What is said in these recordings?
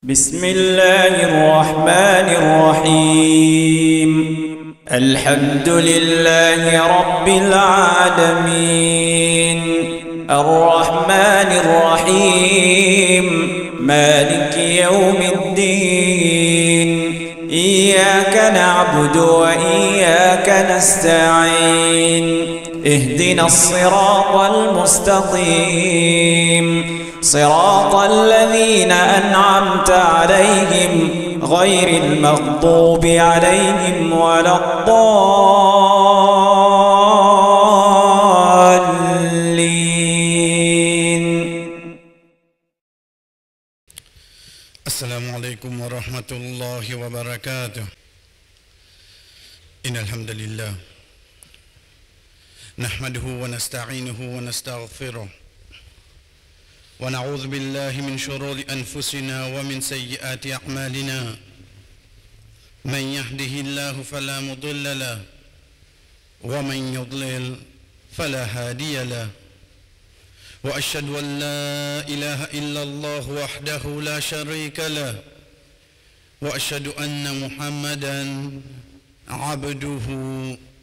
بسم الله الرحمن الرحيم الحمد لله رب العالمين الرحمن الرحيم مالك يوم الدين إياك نعبد وإياك نستعين اهدنا الصراط المستقيم صراط الذين أنعمت عليهم غير المغضوب عليهم ولا الضالين. السلام عليكم ورحمة الله وبركاته. إن الحمد لله نحمده ونستعينه ونستغفره ونعوذ بالله من شرور أنفسنا ومن سيئات أعمالنا. من يهده الله فلا مضل له ومن يضلل فلا هادي له، وأشهد أن لا إله إلا الله وحده لا شريك له، وأشهد أن محمدا عبده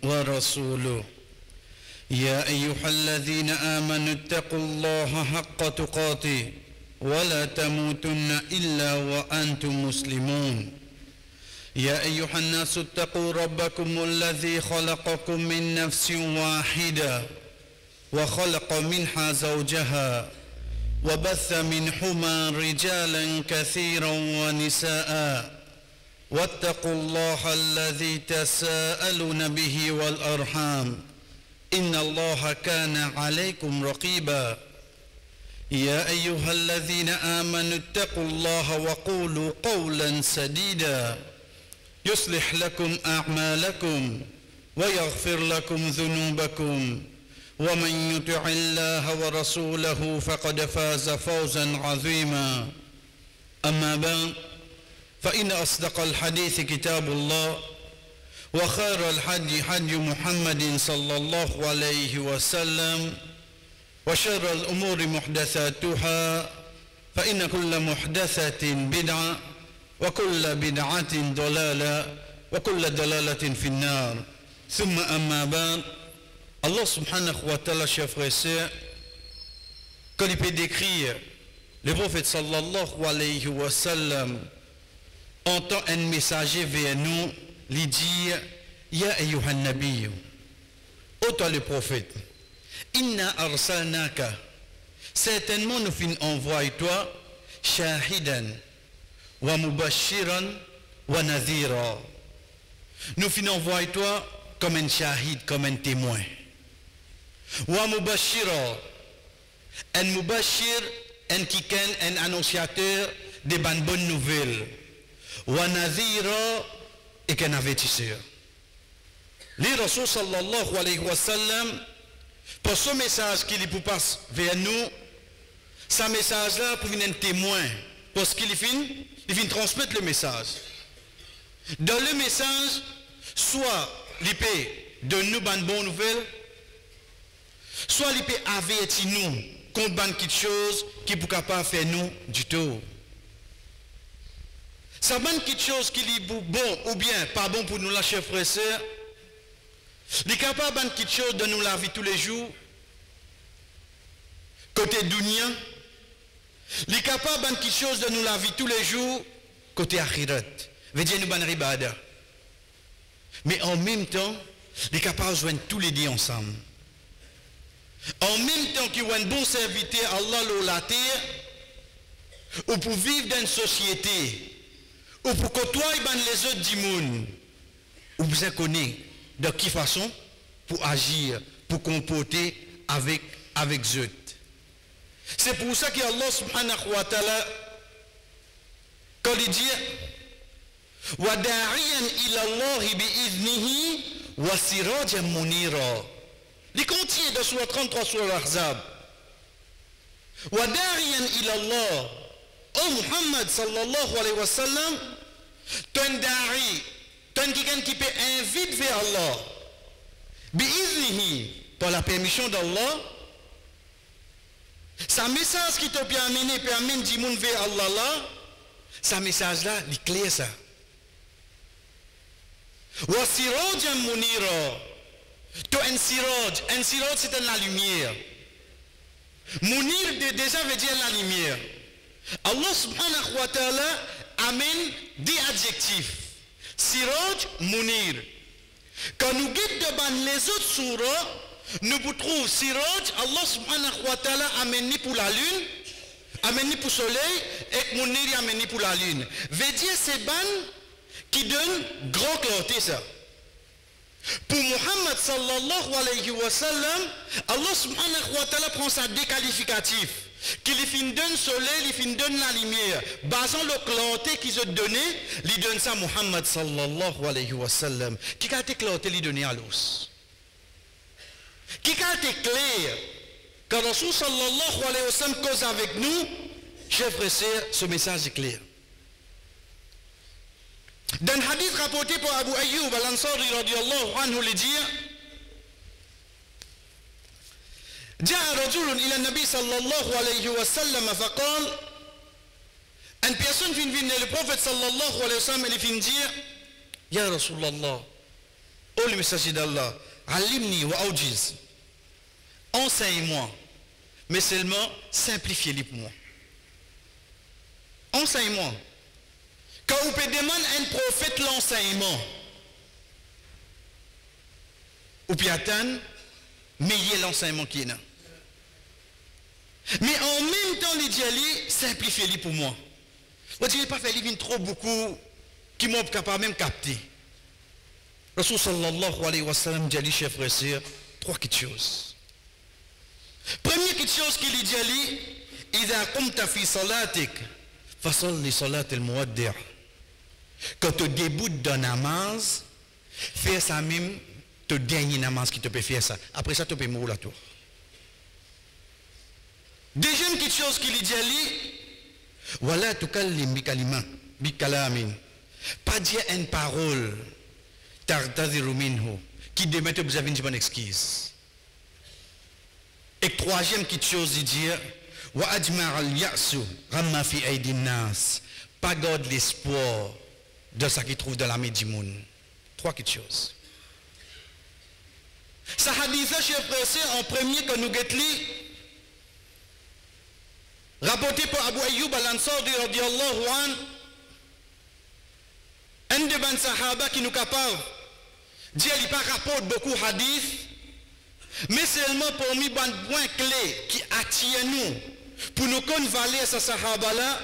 ورسوله. يا أيها الذين آمنوا اتقوا الله حق تقاته ولا تموتن إلا وأنتم مسلمون. يا أيها الناس اتقوا ربكم الذي خلقكم من نفس واحدة وخلق منها زوجها وبث منهما رجالا كثيرا ونساء، واتقوا الله الذي تساءلون به والأرحام إن الله كان عليكم رقيبا. يا أيها الذين آمنوا اتقوا الله وقولوا قولا سديدا يصلح لكم أعمالكم ويغفر لكم ذنوبكم، ومن يطع الله ورسوله فقد فاز فوزا عظيما. أما بعد، فإن أصدق الحديث كتاب الله، وخير الحج حج محمد صلى الله عليه وسلم، وشر الأمور محدثاتها، فإن كل محدثة بدعة وكل بدعة ضلالة وكل ضلالة في النار. ثم أما بعد، Allah subhanahu wa ta'ala, chers frères et sœurs, quand il peut décrire le prophète sallallahu alayhi wa sallam, entend un messager vers nous, lui dire: Ya ayyuhan nabiyyu, ô toi le prophète, inna arsalnaka, certainement nous fin envoyer toi, shahidan wa mubashiran wa nadhira. Nous fin envoyer toi comme un shahid, comme un témoin. Wa mubashira, un mubashir, un kiken, un annonciateur de bonnes nouvelles. Wa nadhira, et qu'un avertisseur. Les Rasul sallallahu alayhi wa sallam, pour ce message qu'il pour passe vers nous, ce message-là pour venir un témoin, parce qu'il vient transmettre le message. Dans le message, soit il peut donner nous une bonne nouvelle, soit il peut avertir nous contre quelque chose qui peut pas faire nous du tout. Ça va quelque chose qui est bon ou bien pas bon pour nous, la chers frères et sœurs. Il est capable de quelque chose de nous la vie tous les jours. Côté dunya. Il est capable de quelque chose de nous la vie tous les jours. Côté akhirat. Veut dire nous ban ribada. Mais en même temps, il est capable de joindre tous les deux ensemble. En même temps qu'il y a un bon serviteur Allah la terre, ou pour vivre dans une société, ou pour côtoyer les autres du monde, ou vous connaissez de quelle façon pour agir, pour comporter avec eux. C'est pour ça que Allah subhanahu wa ta'ala, quand il dit wa da'iyan ila Allah bi'idnihi wa sirajan munira, il contient dans surah 33 sur l'Ahzab, wa da'iyan ila Allah, ô Muhammad sallallahu alayhi wa sallam, ton dari, ton quelqu'un qui peut inviter vers Allah, bi'iznihi, par la permission d'Allah, sa message qui te peut amener du monde vers Allah là, Ce message-là, il est clair ça. Wa sirajan munira. To un siraj c'est la lumière. Munir déjà veut dire la lumière. Allah subhanahu wa ta'ala amène des adjectifs. Siraj, munir. Quand nous guidons devant les autres surahs, nous trouvons Siraj, Allah subhanahu wa ta'ala amène pour la lune, amène pour le soleil, et munir amène pour la lune. Veut dire c'est ban qui donne grand clarté ça. Pour Muhammad sallallahu alayhi wa sallam, Allah subhanahu wa ta'ala prend sa déqualificatif. Qu'il fin donne soleil, il fin donne la lumière. Basant le clarté qu'il se donnait, il donne ça à Muhammad sallallahu alayhi wa sallam. Qui a été clarté, il donne à l'os. Qui a été clair, quand Rasul sallallahu alayhi wa sallam cause avec nous, chers frères et sœurs, ce message est clair. Dans le hadith rapporté par Abu Ayyub al-Ansari radiyallahu anhu, il dit جاء رجل إلى النبي صلى الله عليه وسلم فقال une personne vient vers le prophète sallallahu alayhi wa sallam et vient dire Ya Rasulallah, ô le messager d'Allah, alimni wa awjiz, enseigne-moi, mais seulement simplifiez-le pour moi. Enseigne-moi. Quand on peut demander à un prophète l'enseignement, ou peut attendre, mais il y a l'enseignement qui est là. Mais en même temps, les dialogues, simplifiez-les pour moi. Moi, je ne vais pas faire les vignes trop beaucoup qui m'ont capable même capter. Rasul sallallahu alayhi wa sallam dit, chers frères et sœurs, trois petites choses. Première petite chose qu'il dit, إذا قمت في صلاتك فصلي صلاة المودع. Quand tu débutes dans la namaz, fais ça même, te dernier namaz qui te peut faire ça. Après ça, tu peux mourir la tour. Deuxième petite chose qu'il dit, voilà tu kallim bikalamin. Pas dire une parole, tartadiru minhu, qui demet te besoin d'une bonne excuse. Et troisième petite chose, il dit, wa ajma' al-ya'su ramma fi aydin nas. Pas garde l'espoir de ce qu'il trouve dans la main du monde. Trois petites choses. Ça hadith, chers frères, en premier que nous guettons, rapporté par Abu Ayyub al-Ansari radiyallahu an, un de ban sahaba qui nous capable dit il pas rapporte beaucoup hadith, mais seulement pour nous ban point clé qui attire nous pour nous convaler ce sahaba là,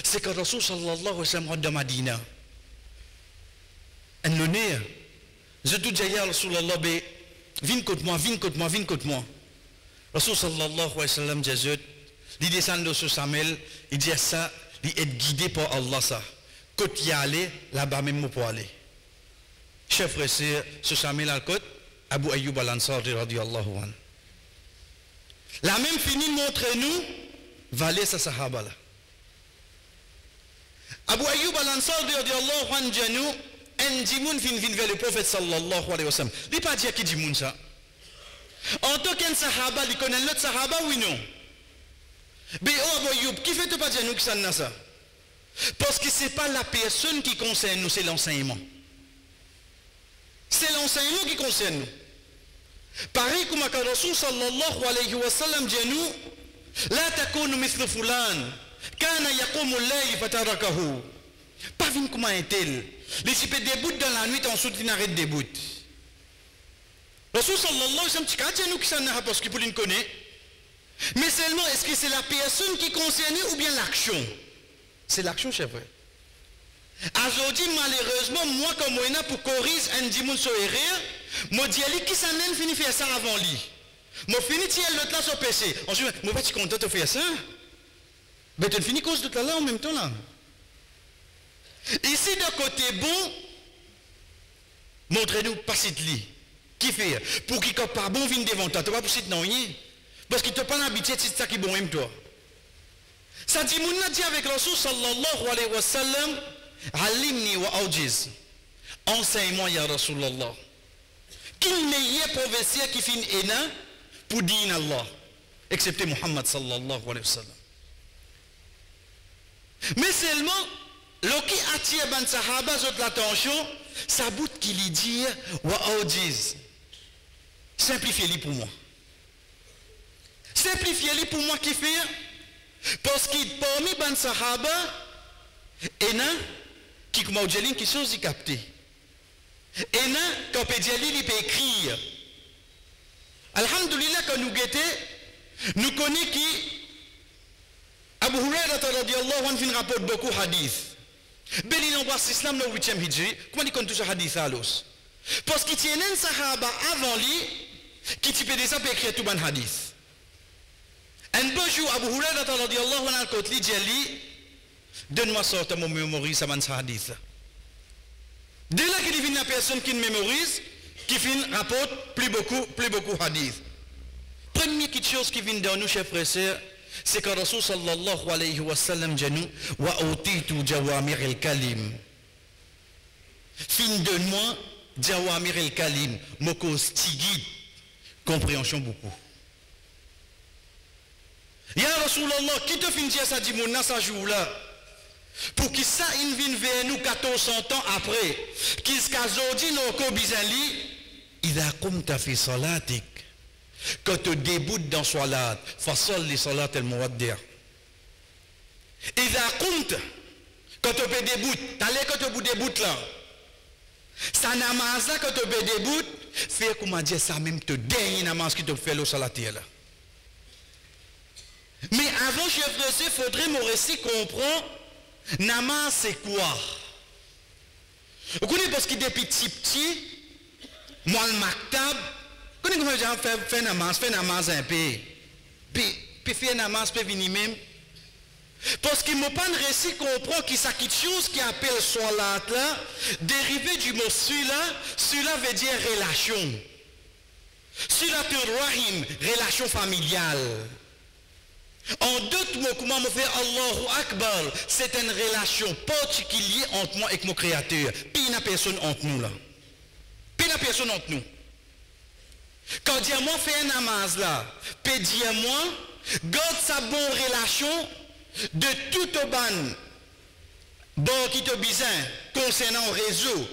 c'est que Rasul sallallahu alayhi wa sallam rentre de Madina. Un honneur. Je te dis ya Rasulallah, viens contre moi, viens contre moi, viens contre moi. Rasul sallallahu alayhi wa sallam dit, il descend de ce Samuel, il dit ça, il est guidé par Allah ça. Quand il y allait, là-bas même pour aller. Chers frères et sœurs, ce Samuel al-Kot, Abu Ayyub al-Ansari radiyallahu anhu. La même fini montre nous, valer sa sahaba là. Abu Ayyub al-Ansari radiyallahu anhu dit nous, un dimoun vient vers le prophète sallallahu alayhi wa sallam. Il ne pas dire qui dimoun ça. En tant qu'un sahaba, il connaît l'autre sahaba, oui non. Mais oh Abu Ayyub, qui fait pas dire nous que ça n'a ça? Parce que ce n'est pas la personne qui concerne nous, c'est l'enseignement. C'est l'enseignement qui concerne nous. Pareil comme le Rasul sallallahu alayhi wa sallam dit nous, la takunu mithlu fulan, kana yaqumu al-layl fatarakahu. Pas vite comme un tel. Les types déboutent dans la nuit, ensuite ils n'arrêtent de débouter. Rasul sallallahu alayhi wa sallam dit que nous qui ça n'a parce qu'il peut nous connaître. Mais seulement, est-ce que c'est la personne qui concerne ou bien l'action? C'est l'action, chef. Aujourd'hui, malheureusement, moi, comme moi, pour corriger un dimanche sur erreur, moi, dis qui s'en est fini faire ça avant lui. Moi, fini tirer l'autre là sur PC. Ensuite, moi, pas tu content de faire ça? Mais tu finis cause de là en même temps là. Ici, de côté bon, montrez-nous pas cette lit. Qui fait? Pour qu'il ne pas bon, vienne devant toi. Tu vas pas pour non, parce qu'il ne t'a pas habitué, c'est ça qui est bon même toi. Ça dit, mon a dit avec Rasul sallallahu alayhi wa sallam, alimni wa awjiz. Enseigne-moi, ya Rasulallah. Qu'il meilleur professeur qui finit ena pour dire Allah, excepté Muhammad sallallahu alayhi wa sallam. Mais seulement, ce qui attire les sahaba l'attention, ça bout qu'il y dit, wa disent. Simplifiez-le pour moi. Simplifiez-le pour moi qui fait, parce que parmi les sahaba, il y a qui m'a dit quelque chose de capté. Et là, quand on peut dire, il peut écrire. Alhamdulillah, quand nous guettons, nous connaissons qui Abu Hurairah radiyallahu anhu rapporte beaucoup de hadiths. Ben il embrasse l'islam dans le 8e hijri. Comment il compte tout ce hadith à l'os? Parce qu'il y a un sahaba avant lui qui type déjà peut écrire tout le hadith. Un beau jour, Abu Hurairah radiyallahu anhu quand il dit, donne-moi sorte mon mémorise à ce hadith. Dès là qu'il y a une personne qui mémorise, qui rapporte plus beaucoup hadith. Première chose qui vient dans nous, chers frères et sœurs, c'est que Rasul sallallahu alayhi wa sallam dit nous, wa utitu jawamir al-kalim. Fin de moi, jawamir al-kalim, moko stigit, compréhension beaucoup. Ya Rasulallah, qui te finit ça dit mon ça jour là? Pour qu'il ça il vienne vers nous 1400 ans après, qu'il se aujourd'hui nos kobizali, il a comme ta fait salatik. Quand tu déboutes dans salat, fasol les salat el muwaddir. Il a compte quand tu peux déboute, t'allais quand tu déboute là. Ça namaz là quand tu peux déboute, fais comment dire ça même te dernier namaz qui te fait le salatir là. Mais avant chef de ce, faudrait mon récit comprendre namaz c'est quoi? Vous connaissez parce qu'il est petit, moi le maktab, vous connaissez comment les gens font namaz un peu. Puis faire namaz peut venir même. Parce qu'il ne m'a pas un récit comprend qu'il y a quelque chose qui appelle salat là, dérivé du mot celui-là veut dire relation. Celui-là rahim, relation familiale. En d'autres mots, comment me fait Allahu Akbar, c'est une relation particulière entre moi et mon créateur. Puis il n'y a personne entre nous là. Puis il n'y a personne entre nous. Quand Dieu fait un namaz là, puis Dieu garde sa bonne relation de tout au ban, bon qui te besoin concernant le réseau,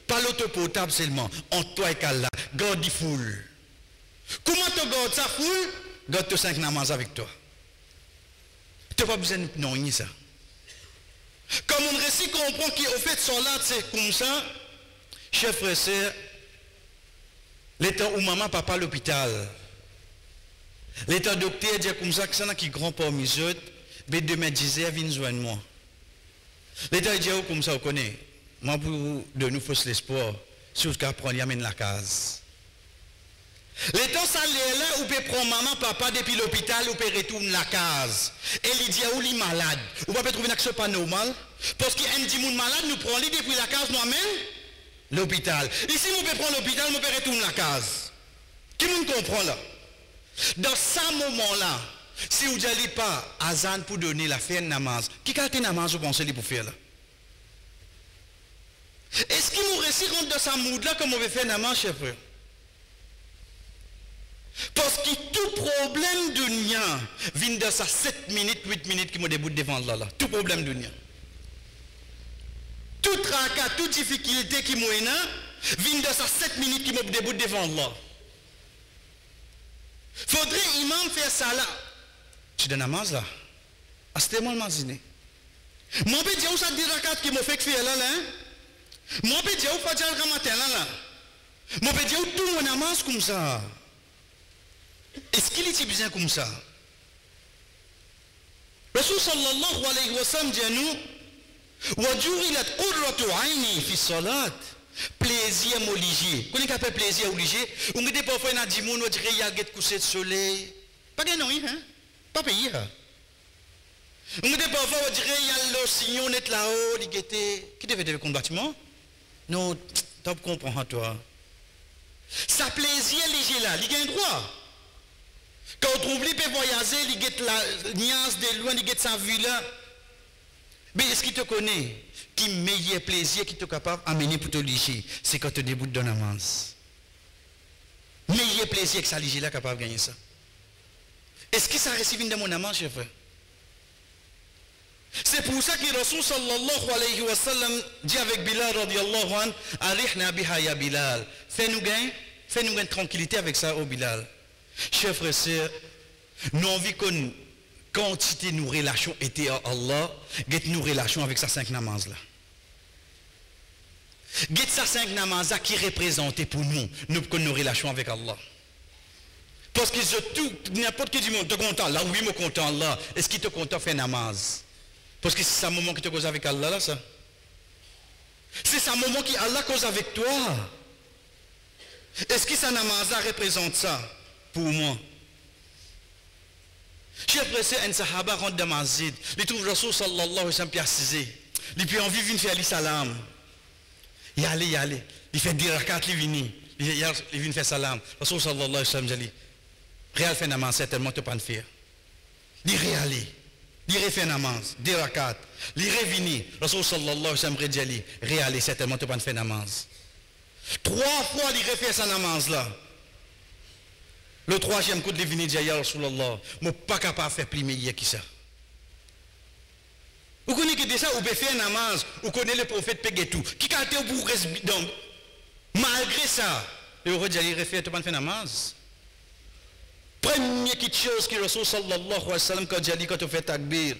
pas l'autopotable seulement, entre toi et Allah, garde die foule. Comment tu gardes sa foule? Garde 5 namaz avec toi. Tu n'as pas besoin de non, ça. Comme on récit comprend qu'au fait salat c'est comme ça, chers frères et sœurs, l'état où maman papa à l'hôpital, l'état docteur dit comme ça que ça n'a qui grand parmi les autres, mais demain disait viens joindre moi. L'état dit comme ça on connaît, moi pour de nous fausse l'espoir, si vous apprendre y amène la case. L'état ça là où peut prendre maman papa depuis l'hôpital ou peut retourner la case. Et il dit où il est malade, ou pas trouver que ce pas normal parce qu'un dit moun malade nous prend lui depuis la case nous amène l'hôpital. Ici nous peut prendre l'hôpital, nous peut retourner la case. Qui nous comprend là? Dans ce moment-là, si vous n'allez pas azan pour donner la faire namaz, qui a été namaz vous pensez pour faire là? Est-ce qu'il nous réussit rentre dans sa mood là comme on veut faire namaz, chef frère? Parce que tout problème de nia vient de ça 7 minutes, 8 minutes qui me déboute devant là. Tout problème de nia. Tout tracas, toute difficulté qui me vient de ça 7 minutes qui me déboute devant Allah. Faudrait imam faire ça là. Tu donnes namaz là. C'était moi le mazine. Moi je dis où ça 10 rakat qui me fait faire là là. Moi je dis où fajr le matin là. Moi je dis où tout mon namaz comme ça. Est-ce qu'il est bien comme ça? Rasul sallallahu alayhi wa sallam dit à nous وَجُعِلَتْ قُرَّةُ عَيْنِي فِي الصَّلَاةِ plaisir obligé. Qu'on est capable plaisir obligé. On dit parfois dans 10 moun on dirait il y a get coucher de soleil. Pas de non hein? Pas payé. On dit parfois on dirait il y a l'océan net là-haut, il était qui devait devenir combattement? Non, tu comprends toi. Ça plaisir léger là, il a un droit. Quand on trouve, il peut voyager, il get la nuance de loin, il get sa vue là. Mais est-ce qu'il te connaît? Qui meilleur plaisir qui te capable d'amener pour te liger, c'est quand tu déboutes dans la manse. Meilleur plaisir que ça liger là capable de gagner ça. Est-ce que ça réussit de mon amant, chef frère? C'est pour ça que Rasul sallallahu alayhi wa sallam dit avec Bilal radiallahu anhu, Arihna biha ya Bilal. Fais-nous gain tranquillité avec ça, oh Bilal. Chers frères et sœurs, nous avons vu qu'une quantité de nos relations était à Allah, get nos relations avec ces 5 namazes là. Get ces 5 namazes qui représentent pour nous nos relations avec Allah. Parce que n'importe qui du monde te content, là oui, me content Allah. Est-ce qu'il te content faire namaz? Parce que c'est un moment qui te cause avec Allah là, ça. C'est un moment qui Allah cause avec toi. Est-ce que ça namaz représente ça pour moi? Chers frères, un sahaba rentre dans ma masjid, il trouve Rasul sallallahu alayhi wa sallam assisé. Il peut envie de faire salam. Il allait. Il fait 10 rakats, il vient faire salam. Rasul sallallahu alayhi wa sallam dit, réal fait namaz, certainement tu ne peux pas faire. Il réalise. Il refait namaz, 10 rakats. Il revient. Rasul sallallahu alayhi wa sallam dit, réalise, certainement tu ne peux pas faire namaz. 3 fois il refait sa namaz là. Le 3e coup de l'Ivini dit, Ya Rasulallah, je ne suis pas capable de faire plus meilleur que ça. Vous connaissez déjà, vous pouvez faire un namaz, vous connaissez le prophète Pegetou, qui a été au bout donc, malgré ça, il aurait dit, il refait, tu ne peux pas faire namaz. Première chose que Rasul sallallahu alayhi wa sallam, quand tu fais takbir,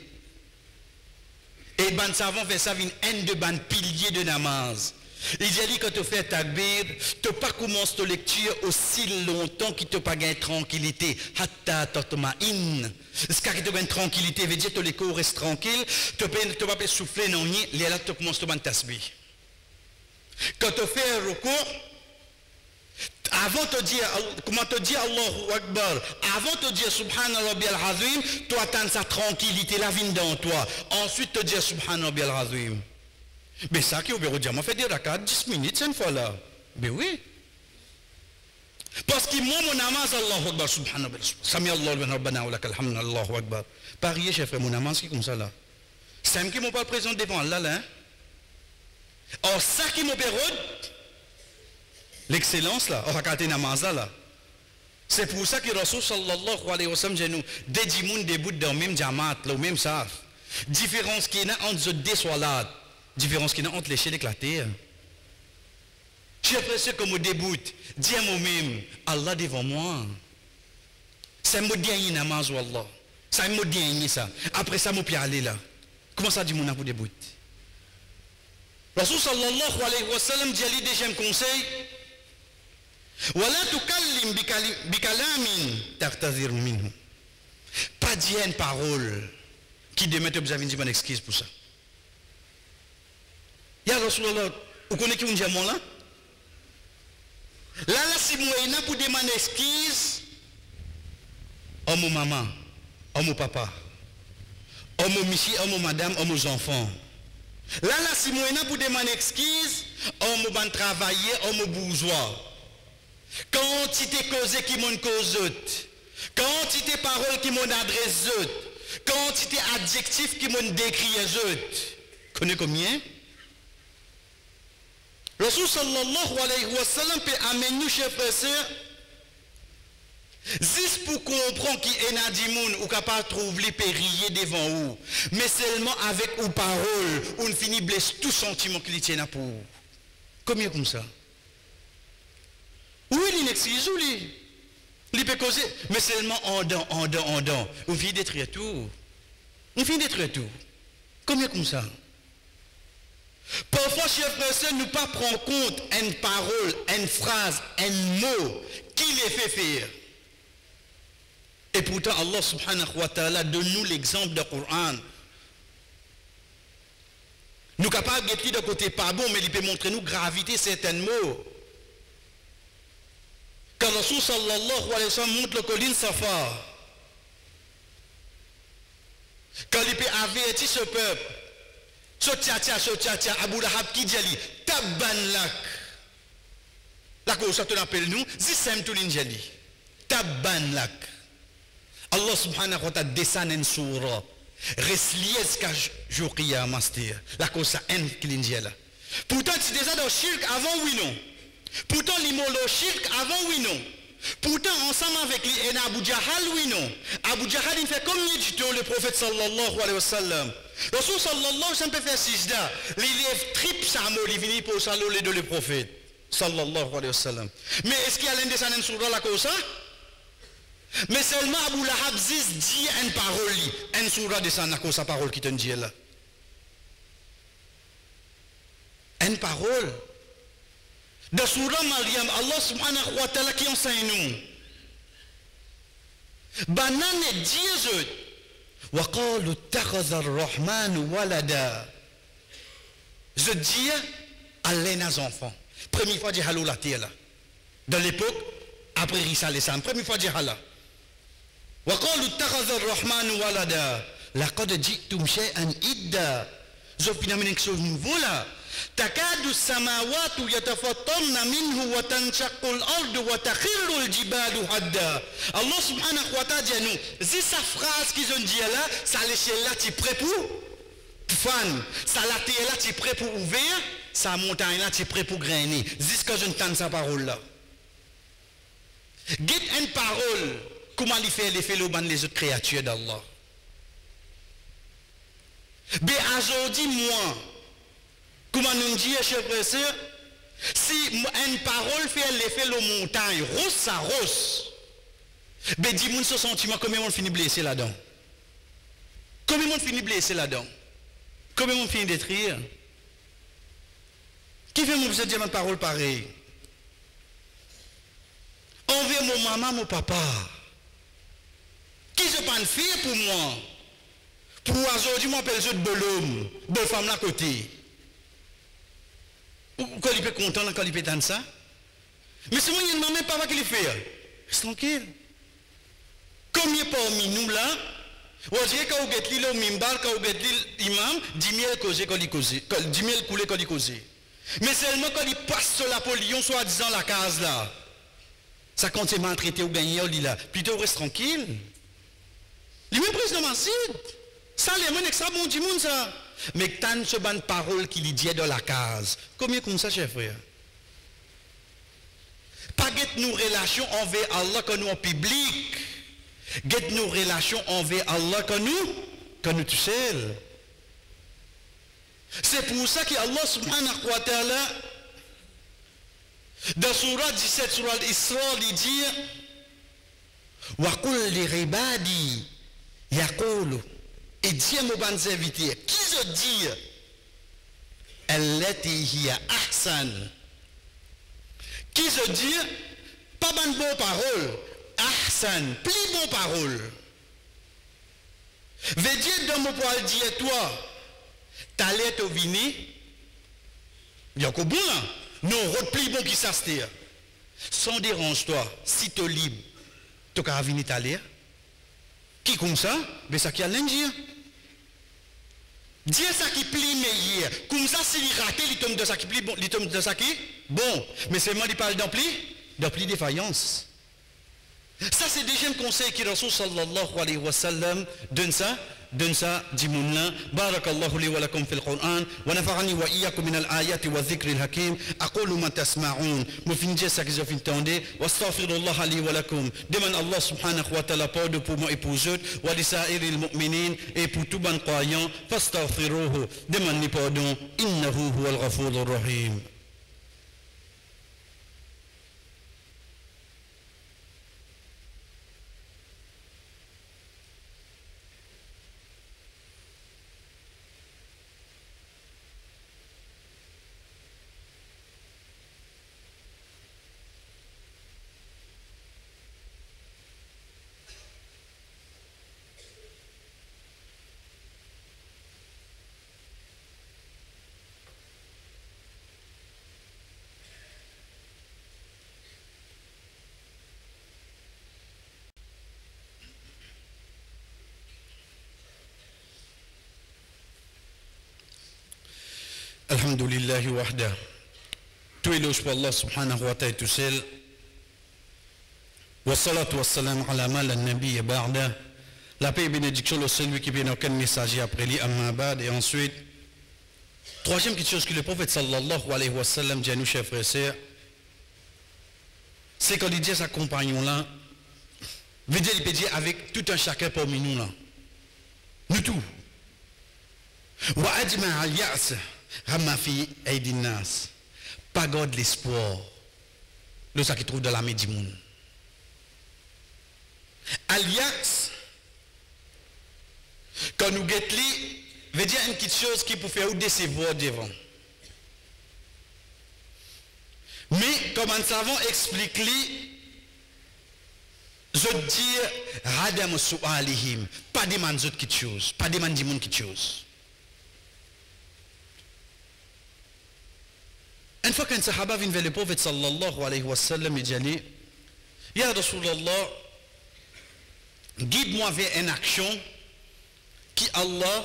et ban savant fait ça, une de ban piliers de namaz. Il dit quand tu fais takbir, tu ne pas commencer ta lecture aussi longtemps que tu n'as pas gagné tranquillité. Hatta tatma'in. Ce qui te gagne tranquillité, veut dire que l'écho reste tranquille, tu ne vas pas souffler non ni, là tu commences à tasbih. Quand tu fais un recours, avant de dire, comment te dire Allahu Akbar, avant de dire Subhana Rabbiyal Azim, tu attends sa tranquillité, la vie dans toi. Ensuite te dire Subhana Rabbiyal Azim. Mais ça qui est au bureau de fait des rakats 10 minutes, c'est une fois là. Mais oui. Parce que moi, mon namaz, Allahu Akbar, subhanahu wa ta'ala. Sami Allahu wa rabbana wa lakal hamd, Allahu Akbar. Pariez, chef frère, mon namaz qui est comme ça là. C'est un qui m'ont pas présent devant Allah là. Or, ça qui m'ont perdu, l'excellence là, on va garder namaz là. C'est pour ça que Rasul sallallahu alayhi wa sallam, j'ai nous, des dimoun debout dans le même jamaat, le même saf. Différence qu'il y a entre deux salades. Différence qu'il y a entre l'échelle et la terre. Chers frères, comme au début, dis à moi-même, Allah devant moi. C'est un dernier namaz ou Allah. C'est un dernier ça. Après ça, je peux aller là. Comment ça dit mon pour début? Rasul sallallahu alayhi wa sallam dit le deuxième conseil. Wala tukallim bikalamin tartazir minhu. Pas dire une parole qui demain tu as besoin d'une excuse pour ça. Ya Rasulallah, vous connaissez qui vous dit là? Là, si moi pour demander excuse, oh mon maman, oh mon papa, oh mon monsieur, oh mon madame, oh mon enfant. Là, si moi pour demander excuse, oh mon ban travailler, oh mon bourgeois. Quantité causée qui m'ont causé, quantité paroles qui m'ont adressé, quantité adjectifs qui m'ont décrit. Connaissez combien? Rasul sallallahu alayhi wa sallam peut amener nous, chers frères et sœurs, juste pour comprendre qui est Nadimoun ou capable de trouver les périllés devant vous, mais seulement avec une parole, on finit blesse tout sentiment qu'il tient pour vous. Combien comme ça? Oui, il n'excuse, oui. Il peut causer, mais seulement en dedans. On finit détruire tout. On finit détruire tout. Combien comme ça? Parfois, chers frères et sœurs, nous ne pas prendre compte une parole, une phrase, un mot qui les fait faire. Et pourtant, Allah subhanahu wa ta'ala donne nous l'exemple du Coran. Nous sommes capables de dire de côté pas bon, mais il peut montrer nous gravité certains mots. Quand Rasul sallallahu alayhi wa sallam montre le colline Safa, quand il peut avertir ce peuple, Sotia, Abu Lahab qui dit Tabban lak. La cause ça te l'appelle nous, Zissem tout l'injali. Tabban lak. Allah subhanahu wa ta'ala descend une surah. Resliez qu'à jour qiyamah mastir. La cause ça en qui l'injala. Pourtant tu déjà dans shirk avant oui non. Pourtant l'immo le shirk avant oui non. Pourtant, ensemble avec lui, et Abu Jahal, oui, non. Abu Jahal, il fait comme il dit le prophète sallallahu alayhi wa sallam. Rasul sallallahu alayhi wa sallam peut faire sijda. Il lève triple samo, il finit pour saluer le prophète sallallahu alayhi wa sallam. Mais est-ce qu'il y a l'un des sanen surah là comme ça? Mais seulement Abu Lahab dit une parole, une surah de sanen comme sa parole qui te dit là. Une parole. Dans surah Maryam, Allah subhanahu wa ta'ala qui enseigne nous. Banane Dieu. وقالوا اتخذ الرحمن ولدا. Je dis à les enfants. Première fois j'ai halou la terre là. Dans l'époque après Isa les sam. Première fois j'ai halou. وقالوا اتخذ الرحمن ولدا. لقد جئتم شيئا إدا. Je finis quelque chose de nouveau là. تكاد السماوات يتفطرن منه وتنشق الأرض وتخر الجبال هدا. Allah subhanahu wa ta'ala dit nous, si sa phrase qu'ils ont dit là, ça l'échelle là, tu es prêt pour fan, ça la terre là, tu es prêt pour ouvrir, sa montagne là, tu es prêt pour grainer. Jusqu'à je n'entends sa parole là. Get une parole, comment il fait l'effet les autres créatures d'Allah. Mais aujourd'hui, moi, comment nous dit, chers frères et sœurs, si une parole fait l'effet de montagne, rose ça rose, mais dis-moi ce sentiment, combien on finit blessé là-dedans? Combien on finit blessé là-dedans? Combien on finit détruire? Qui fait mon dire une parole pareille? Envers mon maman, mon papa. Qui se pas faire pour moi? Pour aujourd'hui, moi, je de l'homme, de femme là côté. Quand il peut content quand il peut entendre ça. Mais c'est moi il y a une maman papa qui le fait. C'est tranquille. Combien parmi nous là, on dirait quand vous êtes le mimbar, quand vous êtes l'imam, 10 000 causés quand il cause, 10 000 coulés quand il cause. Mais seulement quand il passe sur la polion, soit disant la case là, ça compte c'est maltraité ou gagné ou là. Plutôt reste tranquille. Les mêmes président Massid. Ça les mêmes extra bon du monde ça. Mais tant ce ban parole qui lui dit dans la case. Combien comme ça, chers frères? Pas guette nos relations envers Allah que nous en public. Guette nos relations envers Allah que nous tout seul. C'est pour ça que Allah subhanahu wa ta'ala dans surah 17 surah Al-Isra il dit wa qul li ibadi yaqulu. Et Dieu me ban serviteur. Qui se dit allati hiya ahsan. Qui se dit pas ban bon parole. Ahsan, plus bon parole. Veut dire dans mon poil dire toi, t'allais te venir. Il y a qu'au bout là. Non, plus bon qui s'astir. Sans dérange toi, si tu es libre, tu vas venir t'aller. Qui comme ça? Mais ça qui a l'indien. Dieu ça qui plie meilleur. Comme ça, s'il rate, il tombe de ça qui plie bon, il tombe de ça qui bon. Mais seulement il parle d'ampli défaillance. Ça c'est le deuxième conseil que Rasul sallallahu alayhi wa sallam donne ça, dit mounna. Barakallahu li wa lakum fil Qur'an. Wa nafa'ani wa iyyakum min al-ayati wa dhikri al-hakim. Aqulu ma tasma'un. Mufinje ça que je fin tendez. Wa astaghfirullah li wa lakum. Demande Allah subhanahu wa ta'ala pardon pour moi et pour eux. Wa li sa'iril mu'minin et pour tout ban croyant. Fastaghfiruhu. Demande pardon. Innahu huwal ghafurur rahim. Alhamdulillah wahda. Tout éloge pour Allah subhanahu wa ta'ala tout seul. Wa salatu wa salam ala mal al-nabi ba'da. La paix et bénédiction au celui qui vient aucun messager après lui amma ba'd. Et ensuite, troisième petite chose que le prophète sallallahu alayhi wa sallam dit à nous chers frères et sœurs. c'est quand il dit à sa compagnon là, veut dire, il peut dire avec tout un chacun parmi nous là. Nous tout. Wa ajma al-ya's ramma fi aydin nas. Pas garde l'espoir. De ça qui trouve dans la main du monde. Al-ya's, quand nous guettons, veut dire une petite chose qui peut faire ou décevoir devant. Mais comme un savant explique-lui, je dis, radam su'alihim, pas demander autre quelque chose, pas demander monde quelque chose. Une fois qu'un sahaba vient vers le prophète sallallahu alayhi wa sallam, il dit, Ya Rasulallah, guide-moi vers une action qui Allah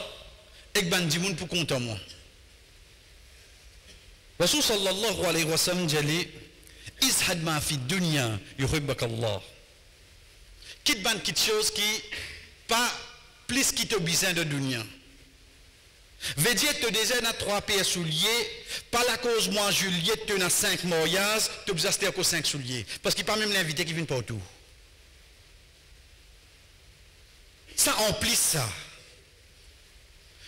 et ban di moun pour compter moi. Rasul sallallahu alayhi wa sallam dit, Ishad ma fi dunya yuhibbak Allah. Quitte ban quelque chose qui pas plus qui te besoin de dunya. Veut dire que tu déjà dans 3 paires souliers, par la cause moi Juliet tu as 5 mariages, tu as besoin de 5 souliers. Parce qu'il n'y a pas même l'invité qui vient partout. Ça emplit ça.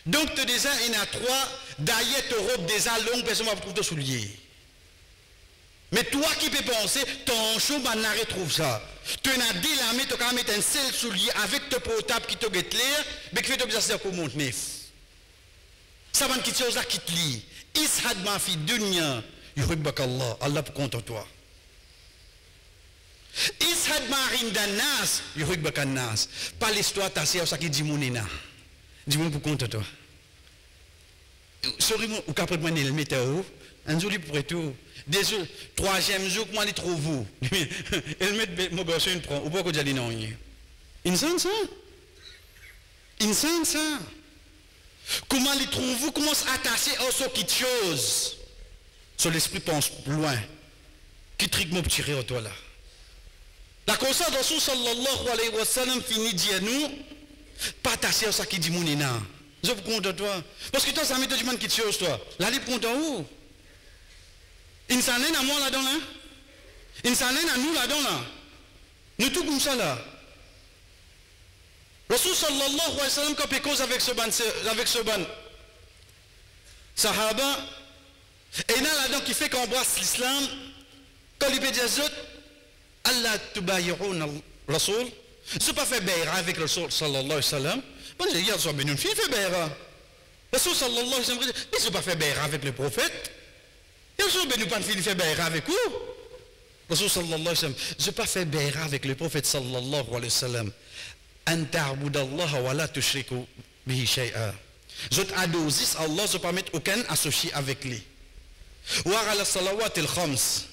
Donc tu déjà il y a 3, d'ailleurs tu robe déjà longue, personne ne va trouver tes souliers. Mais toi qui peux penser, ton chou n'a retrouve ça. Tu as dit la mais tu as mettre un seul soulier avec ton portable qui te guette l'air, mais qui fait te besoin de monte neuf. Ça va une petite chose là qui te lit. Ishad ma fi dunya yuhibbak Allah. Allah pour contre toi. Ishad ma rinda nas yuhibbak an-nas. Pas l'histoire tassée ça qui dit mounina. Dis moi pour contre toi. Sorry ou qu'après moi il mettait où un jour il pourrait tout. Des jours, 3e jour comment il trouve vous. Il met mon garçon une prend ou pas que j'allais non. Insan ça. Insan ça. Comment les trouve-vous? Comment s'attacher à ce qui chose? Sur l'esprit pense loin. Qui trique mon petit rire toi là? La conscience de Rasul sallallahu alayhi wa sallam finit dire nous, pas attacher à ce qui dit mounina. Je vous compte toi. Parce que toi, ça met du monde qui chose toi. La libre compte où? Il s'en est à moi là-dedans là? Il s'en est à nous là-dedans là? Nous tout comme ça là. Rasul sallallahu alayhi wa sallam quand il cause avec ce ban sahaba et il y a là-dedans qui fait qu'on embrasse l'islam quand il peut dire Allah tubayi'un Rasul je pas fait bayra avec Rasul sallallahu alayhi wa sallam bon j'ai dit à son bénin fait bayra Rasul sallallahu alayhi wa sallam mais je pas fait bayra avec le prophète et Rasul bénin pas fait bayra avec vous Rasul sallallahu alayhi wa sallam je pas fait bayra avec le prophète sallallahu alayhi wa sallam an ta'budallaha wa la tushriku bihi shay'a. Je t'adore Allah, je ne permets aucun associé avec lui. Wa ala salawat al-khams.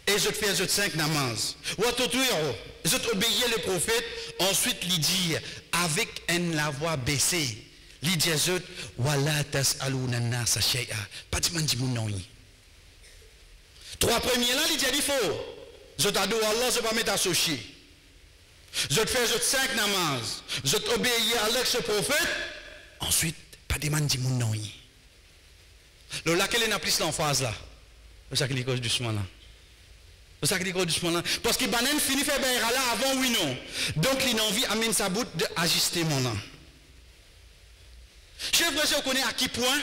Et je te fais 5 namazes. Wa tutu'u. Je t'obéis le prophète. Ensuite, lui dire avec la voix baissée. Lui dire je wa la tas'aluna an-nasa shay'a. Pas de mandi mon 3 premiers là, lui dit il faut. Je t'adore Allah, je ne permets associé. Je te fais 5 namazes. Je t'obéis avec ce prophète. Ensuite, pas de mandi mon nom. Le laquelle est plus l'emphase là. Le sacrifice doucement là. Le sacrifice doucement là. Parce que Banen finit faire baïra là avant oui non. Donc il a envie amène sa bout d'ajuster mon là. Chef frère, vous connaissez à qui point?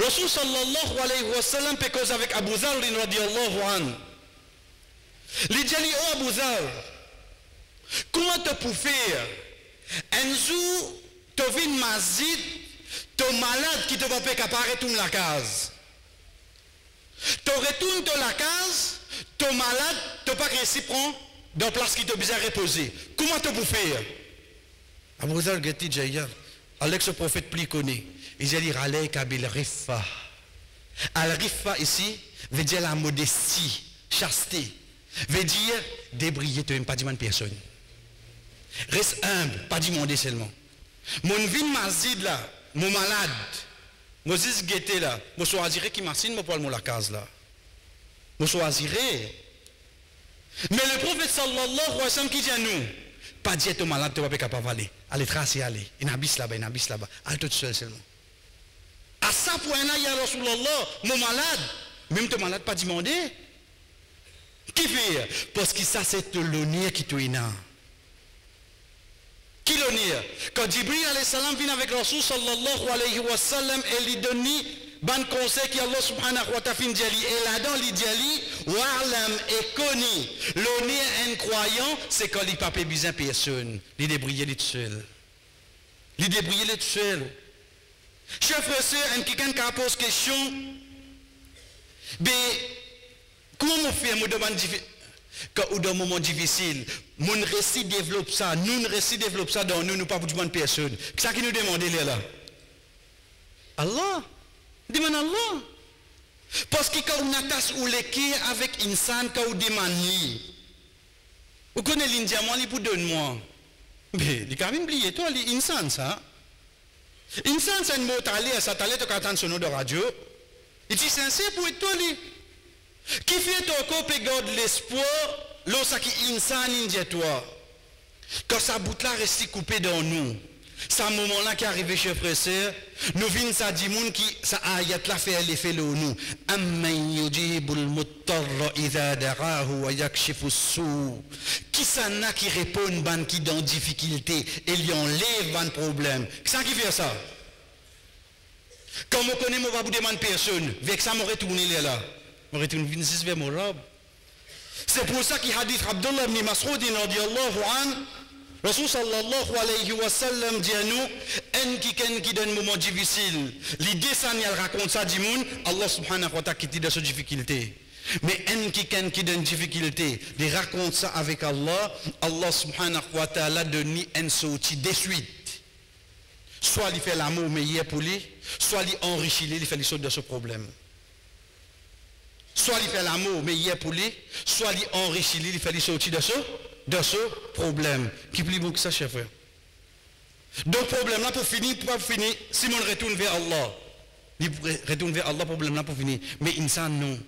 Rasul sallallahu alayhi wa sallam peut cause avec Abu Dharr radiyallahu anhu. Il dit oh Abu Dharr, comment tu peux faire un jour tu viens masjid, tu es malade qui te va pas apparaître dans la case. Tu retournes dans la case, tu es malade, tu n'as pas réussi à prendre dans la place qui te besoin reposer. Comment tu peux faire? Abu Dharr dit avec ce prophète plus connu, il dit alayka bil rifa. Al rifa ici veut dire la modestie, chasteté. Veut dire débriller, tu n'aimes pas demander personne. Reste humble, pas demander seulement. Mon vie mazid là, mon malade, mon zis guetté là, mon choisirai qui m'assine, mon poil mon la case là. Mon choisirai. Mais le prophète sallallahu alayhi wa sallam qui dit à nous, pas dire ton malade, tu ne vas pas capable d'aller. Allez tracer, allez. Il y a un bis là-bas, il y a un bis là-bas. Allez tout seul seulement. À ça point là, il y a Rasulallah, mon malade, même ton malade pas demander. Qui fait? Parce que ça c'est l'honneur qui te ina. Qui l'honneur? Quand Jibril alayhi salam vient avec Rasul sallallahu alayhi wa sallam et lui donne ban conseil qui Allah subhanahu wa ta'ala dit et là-dedans il dit wa'lam et connu l'honneur incroyant c'est quand il pas besoin personne, il débrouiller tout seul. Il débrouiller tout seul. Chef frère sœur, un quelqu'un qui pose question mais comment on fait moi demande quand ou dans un moment difficile, mon récit développe ça, nous récit développe ça dans nous pas pour demander personne. C'est ça qui nous demande là. Allah demande Allah. Parce que quand on attache ou l'équilibre avec insan quand on demande vous connaissez l'Indien moi il pour donne-moi. Mais il quand même oublié toi l'insan ça. Insan c'est un mot talé ça talé tu entends son nom de radio. Il dit sincère pour toi lui. Qui fait ton corps et garde l'espoir lorsque insan indien toi. Quand ça bout là reste coupé dans nous. C'est un moment là qui arrive chez frère sœur, nous venons ça dit moun qui ça ayat là fait l'effet le nous. Amman yujibul muttarra idha da'ahu wa yakshifu as-su. Qui ça n'a qui répond ban qui dans difficulté et lui enlève ban problème. Qui ça qui fait ça? Quand on connaît moi pas vous demander personne, avec ça me retourner là. Me retourne venir vers mon robe. C'est pour ça qu'il hadith Abdullah ibn Mas'ud radiyallahu anhu Rasul sallallahu alayhi wa sallam dit à nous, en qui donne un moment difficile, l'idée ça n'y raconte ça du monde, Allah subhanahu wa ta'ala qui dit de cette difficulté. Mais en qui donne difficulté, il raconte ça avec Allah, Allah subhanahu wa ta'ala donne un sorti de suite. Soit il fait l'amour meilleur pour lui, soit il enrichit lui, il fait les choses de ce problème. Soit il fait l'amour meilleur pour lui, soit il enrichit lui, il fait les sorties de ce problème. Qui plus bon que ça, chef frère. Donc, problème là pour finir, si on retourne vers Allah, il retourne vers Allah, problème là pour finir. Mais insan non.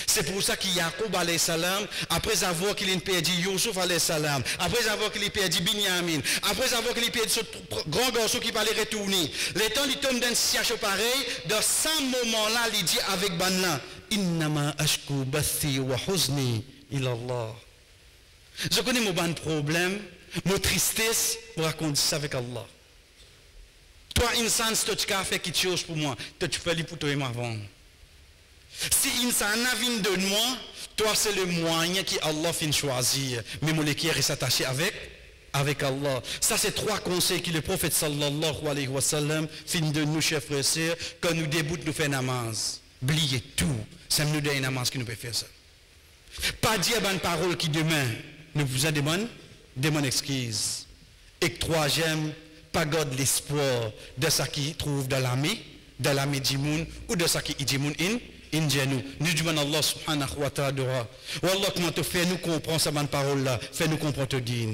C'est pour ça qu'il y a Yacoub alayhi salam, après avoir qu'il a perdu Youssouf alayhi salam, après avoir qu'il a perdu Binyamin, après avoir qu'il a perdu ce grand garçon qui parlait retourner. Le temps il tombe dans une situation pareille, dans ce moment-là, il dit avec Banla, Innama ashku bathi wa huzni ila Allah. Je connais mon problème, mon tristesse, pour raconter ça avec Allah. Toi, insan, si tu as fait quelque chose pour moi, tu fais pour toi et moi avant. Si insan a vu de moi, toi c'est le moyen que Allah fin choisir. Mais mon équipe est attaché avec Allah. Ça c'est trois conseils que le prophète sallallahu alayhi wa sallam fin de nous, chers frères et sœurs, quand nous débutons, nous faisons namaz. Oubliez tout. C'est nous donner namaz qui nous peut faire ça. Pas dire une parole qui demain nous vous demande excuse. Et troisième, pas garde l'espoir de ce qui trouve dans l'armée du monde ou de ce qui est du monde in genou. Nous demandons Allah subhanahu wa ta'ala. Wallah comment te fait nous comprendre cette parole là, fait nous comprendre te dire.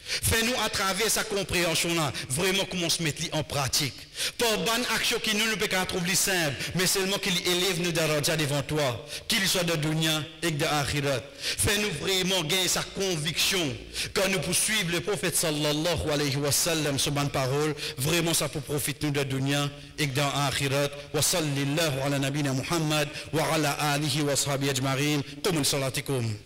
Fais-nous à travers sa compréhension là, vraiment comment se mettre en pratique. Pour bonne action qui nous ne peut pas trouver simple, mais seulement qu'il élève nous d'Aradja devant toi, qu'il soit de dunya et de akhirat. Fais-nous vraiment gagner sa conviction quand nous poursuivons le prophète sallallahu alayhi wa sallam sur bonne parole, vraiment ça pour profiter nous de dunya et de akhirat. Wa sallallahu ala nabina Muhammad wa ala alihi wa sahbihi ajma'in. Qum salatikum.